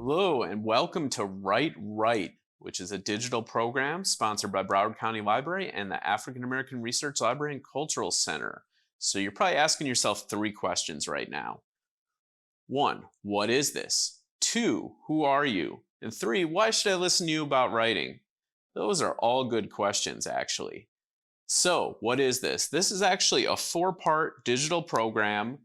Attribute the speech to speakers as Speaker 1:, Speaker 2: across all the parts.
Speaker 1: Hello, and welcome to Write Right, which is a digital program sponsored by Broward County Library and the African American Research Library and Cultural Center. So you're probably asking yourself three questions right now. One, what is this? Two, who are you? And three, why should I listen to you about writing? Those are all good questions, actually. So, what is this? This is actually a four-part digital program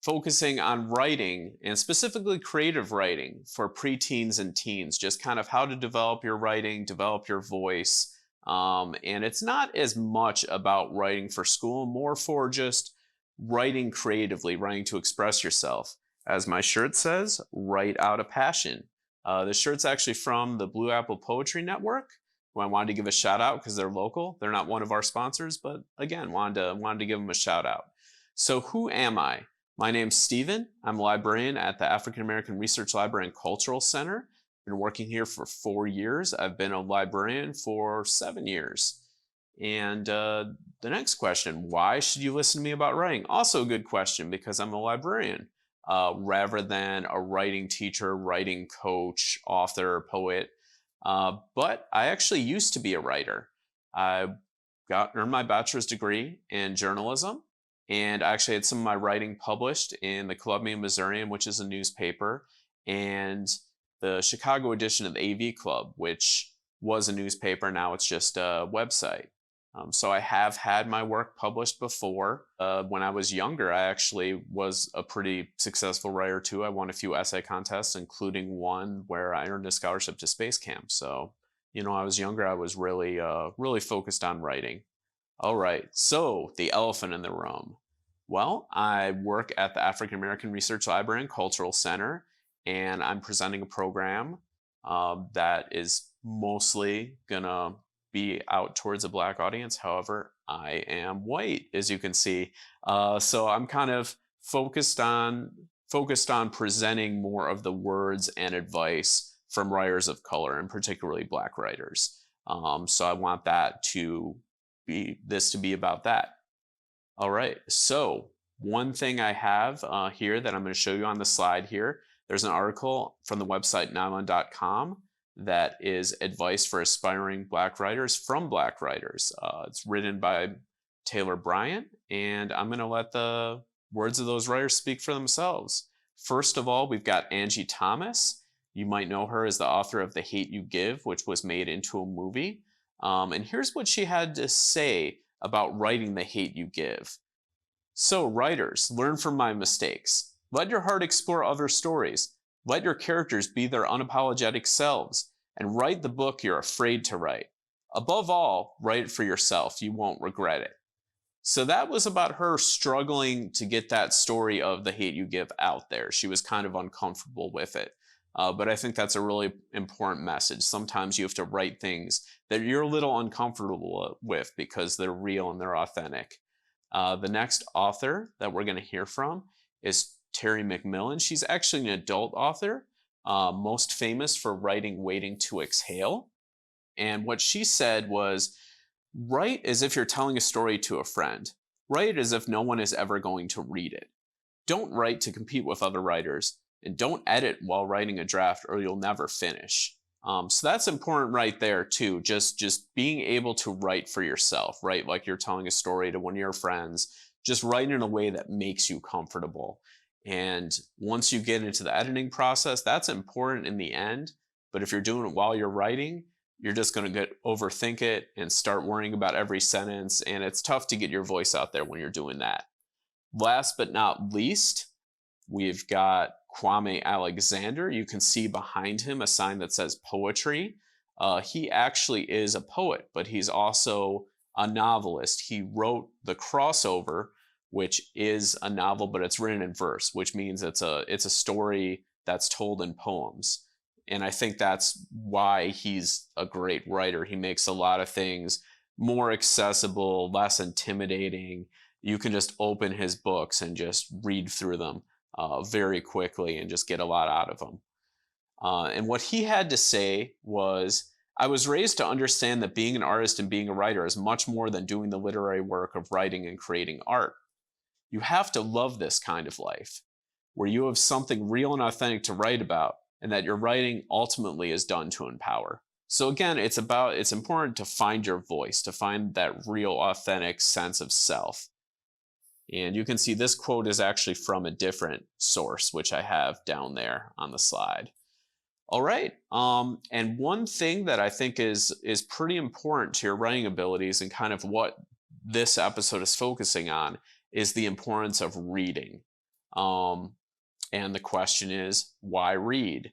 Speaker 1: focusing on writing and specifically creative writing for preteens and teens, just kind of how to develop your writing, develop your voice. And it's not as much about writing for school, more for just writing creatively, writing to express yourself. As my shirt says, write out a passion. This shirt's actually from the Blue Apple Poetry Network, who I wanted to give a shout out because they're local. They're not one of our sponsors, but again, wanted to give them a shout out. So who am I? My name's Steven. I'm a librarian at the African American Research Library and Cultural Center. Been working here for 4 years. I've been a librarian for 7 years. And the next question, why should you listen to me about writing? Also a good question because I'm a librarian rather than a writing teacher, writing coach, author, poet. But I actually used to be a writer. I earned my bachelor's degree in journalism. And I actually had some of my writing published in the Columbian Missourian, which is a newspaper, and the Chicago edition of the AV Club, which was a newspaper. Now it's just a website. So I have had my work published before. When I was younger, I actually was a pretty successful writer too. I won a few essay contests, including one where I earned a scholarship to space camp. So, I was younger. I was really focused on writing. All right, so the elephant in the room. Well, I work at the African American Research Library and Cultural Center, and I'm presenting a program that is mostly gonna be out towards a Black audience. However, I am white, as you can see. So I'm kind of focused on presenting more of the words and advice from writers of color, and particularly Black writers. So I want that to be about that. All right, so one thing I have here that I'm going to show you on the slide here, there's an article from the website nylon.com that is advice for aspiring Black writers from Black writers. It's written by Taylor Bryant, and I'm going to let the words of those writers speak for themselves. First of all, we've got Angie Thomas. You might know her as the author of The Hate U Give, which was made into a movie. And here's what she had to say about writing The Hate U Give. So, writers, learn from my mistakes. Let your heart explore other stories. Let your characters be their unapologetic selves. And write the book you're afraid to write. Above all, write it for yourself. You won't regret it. So that was about her struggling to get that story of The Hate U Give out there. She was kind of uncomfortable with it. But I think that's a really important message. Sometimes you have to write things that you're a little uncomfortable with because they're real and they're authentic. The next author that we're going to hear from is Terry McMillan. She's actually an adult author, most famous for writing Waiting to Exhale. And what she said was, write as if you're telling a story to a friend. Write as if no one is ever going to read it. Don't write to compete with other writers. And don't edit while writing a draft or you'll never finish. So that's important right there too. Just being able to write for yourself, right? Like you're telling a story to one of your friends, just write in a way that makes you comfortable. And once you get into the editing process, that's important in the end. But if you're doing it while you're writing, you're just going to overthink it and start worrying about every sentence. And it's tough to get your voice out there when you're doing that. Last but not least, we've got Kwame Alexander. You can see behind him a sign that says poetry. He actually is a poet, but he's also a novelist. He wrote The Crossover, which is a novel, but it's written in verse, which means it's a story that's told in poems. And I think that's why he's a great writer. He makes a lot of things more accessible, less intimidating. You can just open his books and just read through them very quickly and just get a lot out of them. And what he had to say was, I was raised to understand that being an artist and being a writer is much more than doing the literary work of writing and creating art. You have to love this kind of life, where you have something real and authentic to write about, and that your writing ultimately is done to empower. So again, it's important to find your voice, to find that real authentic sense of self. And you can see this quote is actually from a different source, which I have down there on the slide. All right. And one thing that I think is pretty important to your writing abilities and kind of what this episode is focusing on is the importance of reading. And the question is, why read?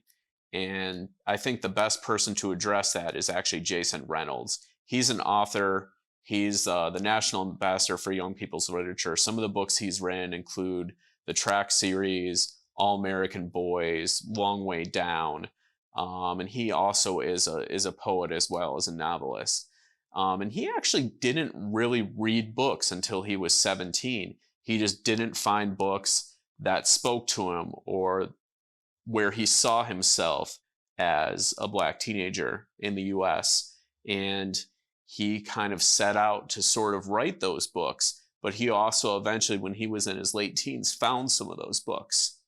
Speaker 1: And I think the best person to address that is actually Jason Reynolds. He's an author. He's the National Ambassador for Young People's Literature. Some of the books he's written include the Track series, All American Boys, Long Way Down. And he also is a poet as well as a novelist. And he actually didn't really read books until he was 17. He just didn't find books that spoke to him or where he saw himself as a Black teenager in the US. And he kind of set out to sort of write those books. But he also eventually, when he was in his late teens, found some of those books.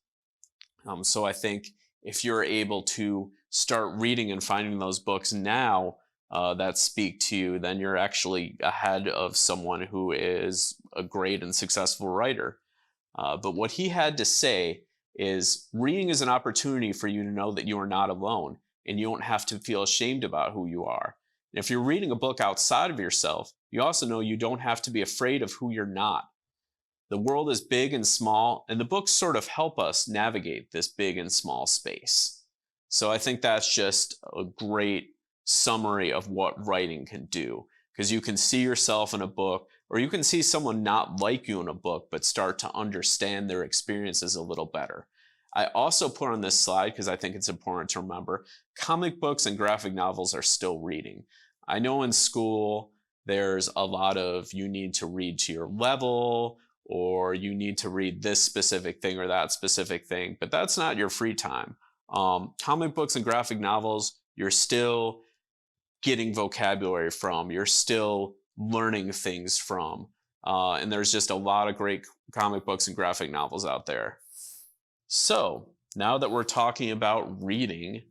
Speaker 1: So I think if you're able to start reading and finding those books now that speak to you, then you're actually ahead of someone who is a great and successful writer. But what he had to say is reading is an opportunity for you to know that you are not alone and you don't have to feel ashamed about who you are. And if you're reading a book outside of yourself, you also know you don't have to be afraid of who you're not. The world is big and small, and the books sort of help us navigate this big and small space. So I think that's just a great summary of what writing can do, because you can see yourself in a book, or you can see someone not like you in a book, but start to understand their experiences a little better. I also put on this slide, because I think it's important to remember, comic books and graphic novels are still reading. I know in school, there's a lot of you need to read to your level, or you need to read this specific thing or that specific thing, but that's not your free time. Comic books and graphic novels, you're still getting vocabulary from, you're still learning things from, and there's just a lot of great comic books and graphic novels out there. So now that we're talking about reading,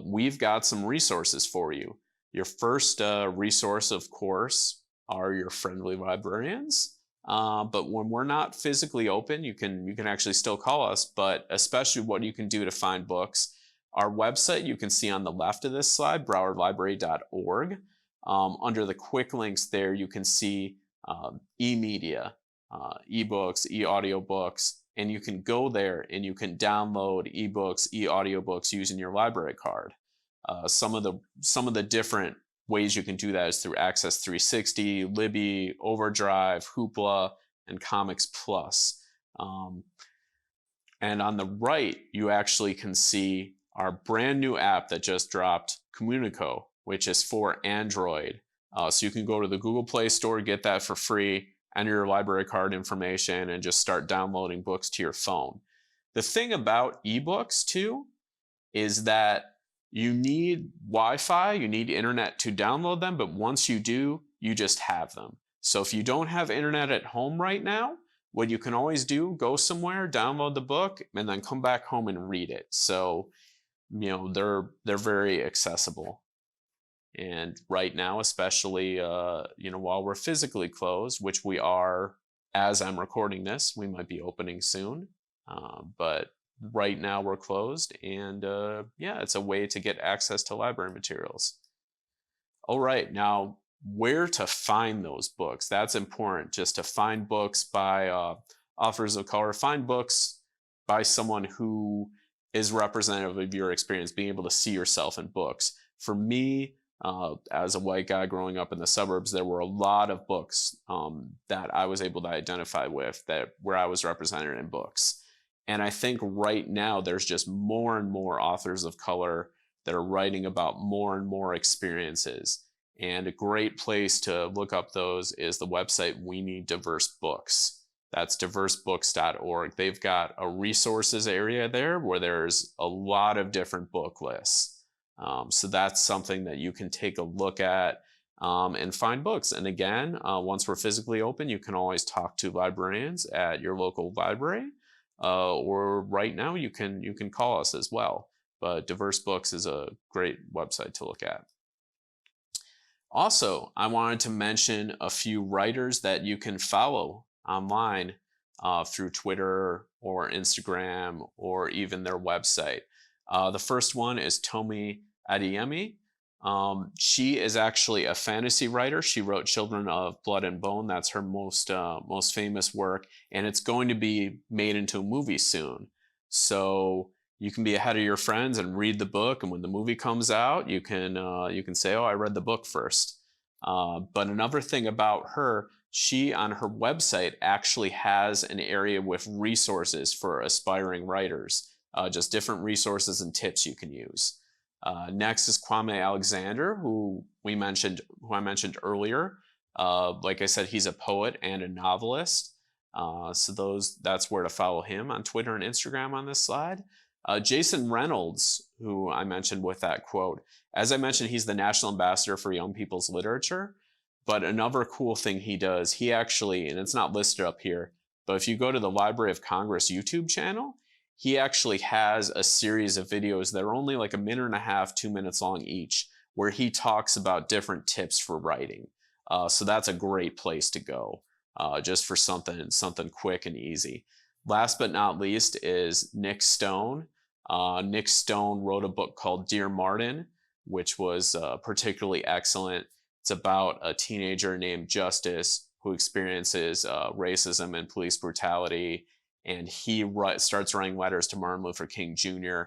Speaker 1: we've got some resources for you. Your first resource, of course, are your friendly librarians. But when we're not physically open, you can actually still call us, but especially what you can do to find books. Our website, you can see on the left of this slide, browardlibrary.org. Under the quick links there, you can see e-media, ebooks, e-audiobooks, and you can go there and you can download ebooks, e-audiobooks using your library card. Some of the different ways you can do that is through Access 360, Libby, Overdrive, Hoopla, and Comics Plus. And on the right, you actually can see our brand new app that just dropped, Communico, which is for Android. So you can go to the Google Play Store, get that for free, enter your library card information, and just start downloading books to your phone. The thing about ebooks too is that you need Wi-Fi, you need internet to download them, but once you do, you just have them. So if you don't have internet at home right now, what you can always do, go somewhere, download the book, and then come back home and read it. So, you know, they're very accessible. And right now, especially, you know, while we're physically closed, which we are as I'm recording this, we might be opening soon. But right now we're closed, and yeah, it's a way to get access to library materials. All right, now where to find those books? That's important, just to find books by authors of color, find books by someone who is representative of your experience, being able to see yourself in books. For me, as a white guy growing up in the suburbs, there were a lot of books that I was able to identify with where I was represented in books. And I think right now there's just more and more authors of color that are writing about more and more experiences. And a great place to look up those is the website We Need Diverse Books. That's diversebooks.org. They've got a resources area there where there's a lot of different book lists. So that's something that you can take a look at and find books. And again, once we're physically open, you can always talk to librarians at your local library. Or right now you can call us as well. but Diverse Books is a great website to look at. Also, I wanted to mention a few writers that you can follow online through Twitter or Instagram or even their website. The first one is Tomi Adeyemi. She is actually a fantasy writer. She wrote Children of Blood and Bone. That's her most famous work, and it's going to be made into a movie soon. So you can be ahead of your friends and read the book, and when the movie comes out, you can say, "Oh, I read the book first." But another thing about her, she on her website actually has an area with resources for aspiring writers, just different resources and tips you can use. Next is Kwame Alexander, who I mentioned earlier. Like I said, he's a poet and a novelist. So that's where to follow him on Twitter and Instagram on this slide. Jason Reynolds, who I mentioned with that quote, as I mentioned, he's the National Ambassador for Young People's Literature. But another cool thing he does, he actually, and it's not listed up here, but if you go to the Library of Congress YouTube channel, he actually has a series of videos that are only like 1.5 minutes, 2 minutes long each, where he talks about different tips for writing. So that's a great place to go, just for something quick and easy. Last but not least is Nick Stone. Nick Stone wrote a book called Dear Martin, which was particularly excellent. It's about a teenager named Justice who experiences racism and police brutality, and he starts writing letters to Martin Luther King Jr.,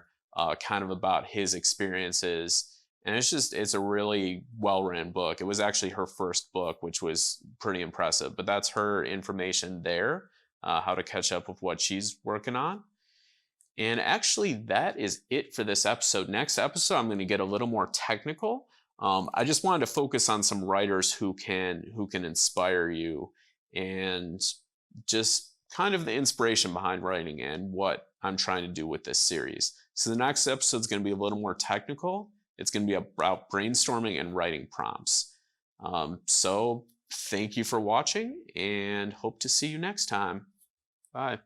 Speaker 1: kind of about his experiences. And it's a really well-written book. It was actually her first book, which was pretty impressive. But that's her information there, how to catch up with what she's working on. And actually, that is it for this episode. Next episode, I'm going to get a little more technical. I just wanted to focus on some writers who can inspire you, and just kind of the inspiration behind writing and what I'm trying to do with this series. So the next episode is going to be a little more technical. It's going to be about brainstorming and writing prompts. So thank you for watching, and hope to see you next time. Bye.